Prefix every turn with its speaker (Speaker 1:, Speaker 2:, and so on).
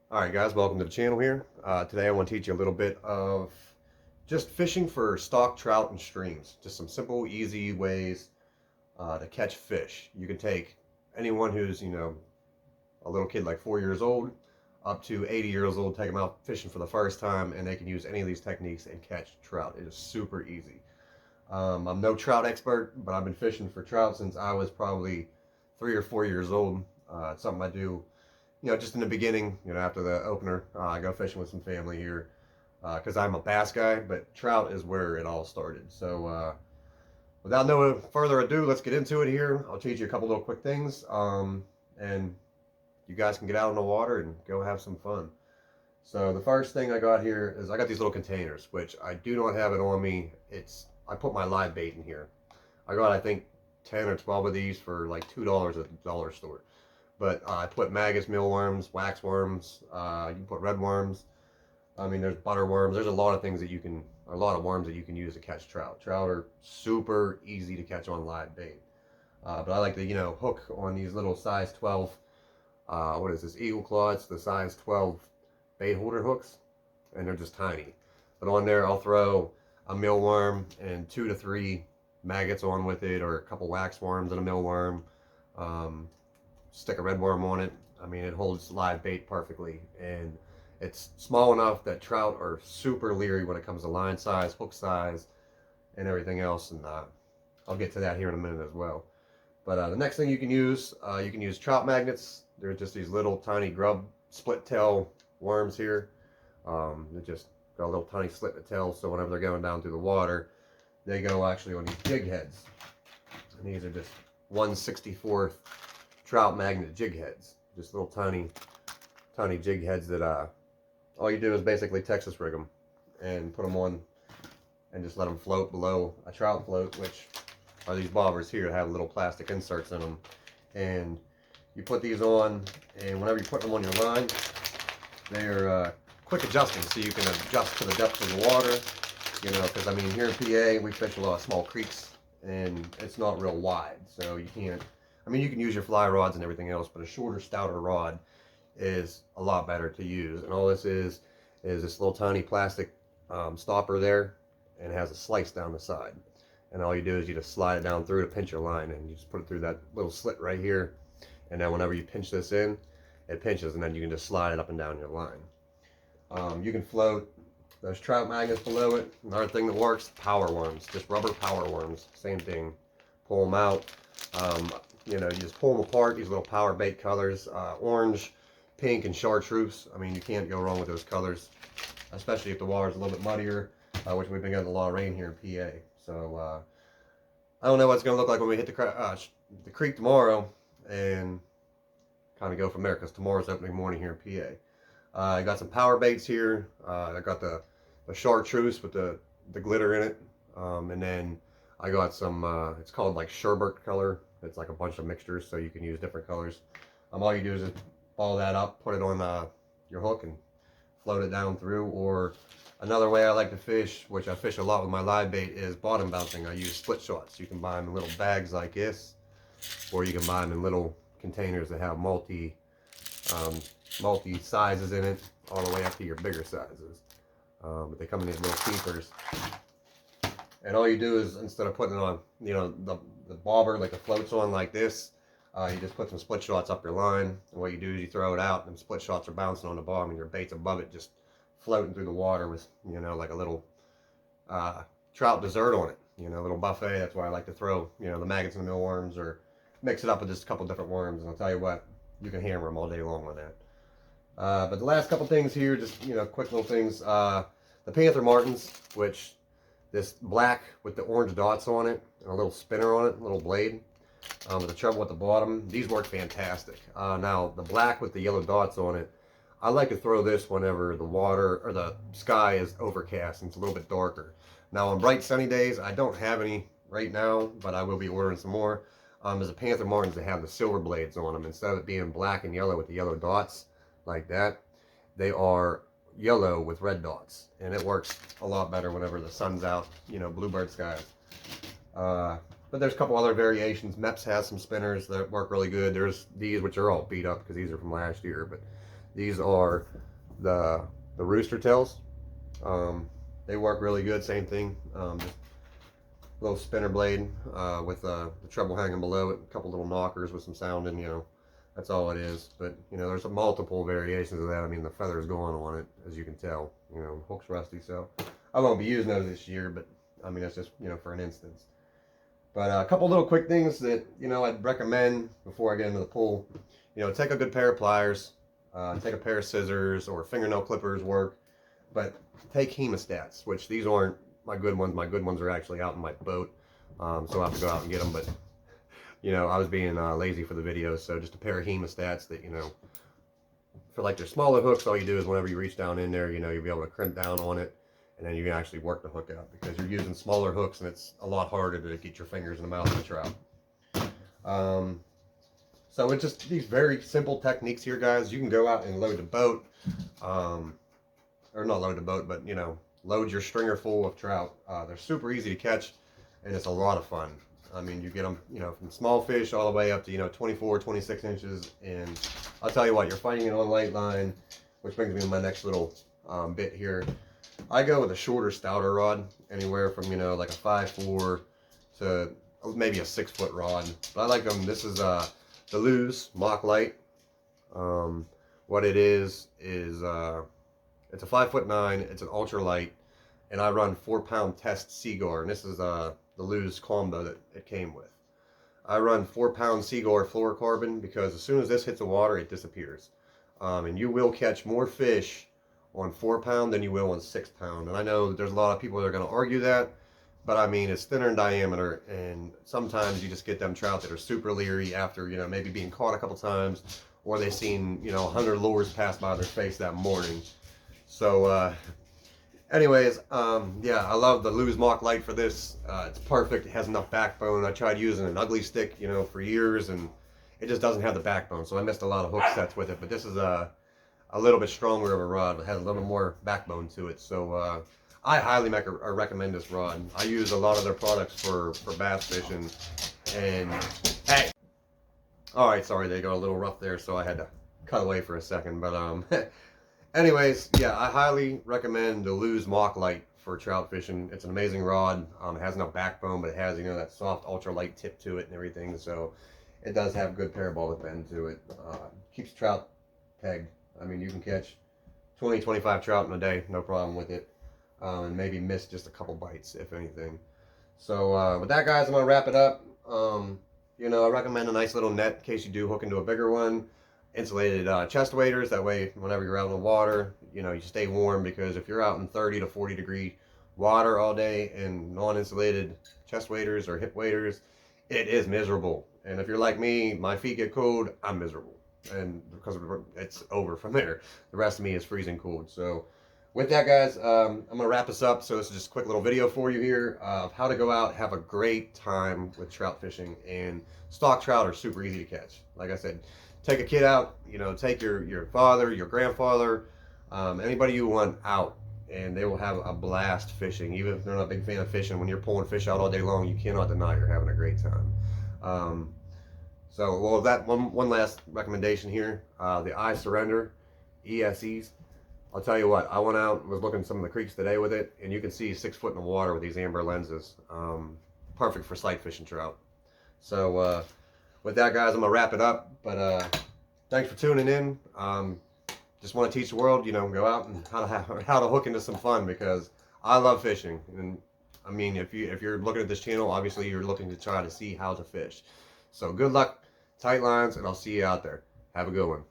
Speaker 1: Alright guys, welcome to the channel here. Today I want to teach you a little bit of just fishing for stocked trout and streams. Just some simple, easy ways to catch fish. You can take anyone who's, a little kid like 4 years old up to 80 years old, take them out fishing for the first time, and they can use any of these techniques and catch trout. It is super easy. I'm no trout expert, but I've been fishing for trout since I was probably 3 or 4 years old. It's something I do just in the beginning, after the opener, I go fishing with some family here because I'm a bass guy, but trout is where it all started. So without no further ado, let's get into it here. I'll teach you a couple little quick things, and you guys can get out on the water and go have some fun. So the first thing I got here is I got these little containers, which I do not have it on me. I put my live bait in here. I got, I think, 10 or 12 of these for like $2 at the dollar store. But I put maggots, millworms, waxworms, you can put red worms. I mean, there's butter worms. There's a lot of things that a lot of worms that you can use to catch trout. Trout are super easy to catch on live bait. But I like to, hook on these little size 12, what is this, eagle claw. It's the size 12 bait holder hooks, and they're just tiny. But on there, I'll throw a millworm and 2 to 3 maggots on with it, or a couple waxworms and a millworm. Stick a red worm on it. I mean, it holds live bait perfectly, and it's small enough that trout are super leery when it comes to line size, hook size, and everything else. And I'll get to that here in a minute as well. But the next thing you can use trout magnets. They're just these little tiny grub split tail worms here. They just got a little tiny slit in the tail, so whenever they're going down through the water, they go actually on these jig heads. And these are just 1/64th trout magnet jig heads, just little tiny jig heads that all you do is basically Texas rig them and put them on and just let them float below a trout float, which are these bobbers here that have little plastic inserts in them. And you put these on, and whenever you put them on your line, they're quick adjusting, so you can adjust to the depth of the water. Because I mean, here in PA we fish a lot of small creeks, and it's not real wide, so you can't. I mean, you can use your fly rods and everything else, but a shorter, stouter rod is a lot better to use. And all this is this little tiny plastic stopper there, and it has a slice down the side. And all you do is you just slide it down through to pinch your line, and you just put it through that little slit right here. And then whenever you pinch this in, it pinches, and then you can just slide it up and down your line. You can float those trout magnets below it. Another thing that works, power worms, just rubber power worms. Same thing. Pull them out. You just pull them apart, these little power bait colors, orange, pink, and chartreuse. I mean, you can't go wrong with those colors, especially if the water's a little bit muddier, which we've been getting a lot of rain here in PA. So, I don't know what it's going to look like when we hit the creek tomorrow, and kind of go from there, because tomorrow's opening morning here in PA. I got some power baits here. I got the chartreuse with the glitter in it, and then I got some, it's called like sherbert color. It's like a bunch of mixtures, so you can use different colors. All you do is just ball that up, put it on your hook, and float it down through. Or another way I like to fish, which I fish a lot with my live bait, is bottom bouncing. I use split shots. You can buy them in little bags like this, or you can buy them in little containers that have multi sizes in it, all the way up to your bigger sizes. But they come in these little keepers. And all you do is, instead of putting it on, the bobber, like the floats on like this, you just put some split shots up your line. And what you do is you throw it out, and split shots are bouncing on the bottom, and your bait's above it, just floating through the water with, like a little trout dessert on it. A little buffet. That's why I like to throw, the maggots and the millworms, or mix it up with just a couple different worms. And I'll tell you what, you can hammer them all day long on that. But the last couple things here, just, quick little things. The Panther Martins, which this black with the orange dots on it, and a little spinner on it, a little blade. With the treble at the bottom, these work fantastic. Now, the black with the yellow dots on it, I like to throw this whenever the water or the sky is overcast and it's a little bit darker. Now, on bright sunny days, I don't have any right now, but I will be ordering some more. There's a Panther Martins that have the silver blades on them. Instead of it being black and yellow with the yellow dots like that, they are yellow with red dots, and it works a lot better whenever the sun's out, bluebird skies. But there's a couple other variations. Mepps has some spinners that work really good. There's these, which are all beat up because these are from last year, but These are the Rooster Tails. They work really good. Same thing. Just little spinner blade with the treble hanging below it. A couple little knockers with some sound, and that's all it is. But there's multiple variations of that. I mean, the feather's going on it, as you can tell. Hook's rusty, so I won't be using those this year. But I mean, that's just for an instance. But a couple little quick things that I'd recommend before I get into the pool. Take a good pair of pliers, take a pair of scissors, or fingernail clippers work. But take hemostats, which these aren't my good ones. My good ones are actually out in my boat, so I have to go out and get them. But I was being lazy for the video, so just a pair of hemostats that for like their smaller hooks, all you do is whenever you reach down in there, you'll be able to crimp down on it, and then you can actually work the hook out because you're using smaller hooks, and it's a lot harder to get your fingers in the mouth of the trout. So it's just these very simple techniques here, guys. You can go out and load the boat, or not load the boat, but load your stringer full of trout. They're super easy to catch, and it's a lot of fun. I mean, you get them, from small fish all the way up to 24, 26 inches, and I'll tell you what, you're fighting it on light line, which brings me to my next little bit here. I go with a shorter, stouter rod, anywhere from like a 5'4" to maybe a 6-foot rod. But I like them. This is the Lews Machlite. What it is it's a 5'9". It's an ultralight, and I run 4-pound test Seaguar, and this is the Lews combo that it came with. I run 4-pound Seaguar fluorocarbon because as soon as this hits the water, it disappears, and you will catch more fish on 4-pound than you will on 6-pound. And I know there's a lot of people that are going to argue that, but I mean, it's thinner in diameter, and sometimes you just get them trout that are super leery after maybe being caught a couple times, or they've seen 100 lures pass by their face that morning. So anyways, yeah, I love the Lews Machlite for this. It's perfect. It has enough backbone. I tried using an ugly stick for years, and it just doesn't have the backbone, so I missed a lot of hook sets with it. But this is a little bit stronger of a rod. It has a little more backbone to it, so I highly recommend this rod. I use a lot of their products for bass fishing. And hey, all right, sorry, they got a little rough there, so I had to cut away for a second. But anyways, yeah, I highly recommend the Lews Machlite for trout fishing. It's an amazing rod. It has no backbone, but it has that soft ultralight tip to it and everything. So it does have good parabolic bend to it. Keeps trout pegged. I mean, you can catch 20, 25 trout in a day, no problem with it. And maybe miss just a couple bites, if anything. So with that, guys, I'm gonna wrap it up. I recommend a nice little net in case you do hook into a bigger one. Insulated chest waders, that way whenever you're out in the water, you stay warm, because if you're out in 30 to 40 degree water all day in non-insulated chest waders or hip waders, it is miserable. And if you're like me, my feet get cold, I'm miserable, and because it's over from there. The rest of me is freezing cold. So with that, guys, I'm gonna wrap this up. So this is just a quick little video for you here of how to go out, have a great time with trout fishing. And stock trout are super easy to catch. Like I said, take a kid out, take your father, your grandfather, anybody you want out, and they will have a blast fishing. Even if they're not a big fan of fishing, when you're pulling fish out all day long, you cannot deny you're having a great time. So, well, that one last recommendation here, the Surrender ESEs. I'll tell you what, I went out and was looking at some of the creeks today with it, and you can see 6 foot in the water with these amber lenses. Perfect for sight fishing trout. So, with that, guys, I'm gonna wrap it up. But thanks for tuning in. Just want to teach the world, go out and how to hook into some fun, because I love fishing. And I mean, if you're looking at this channel, obviously you're looking to try to see how to fish. So good luck, tight lines, and I'll see you out there. Have a good one.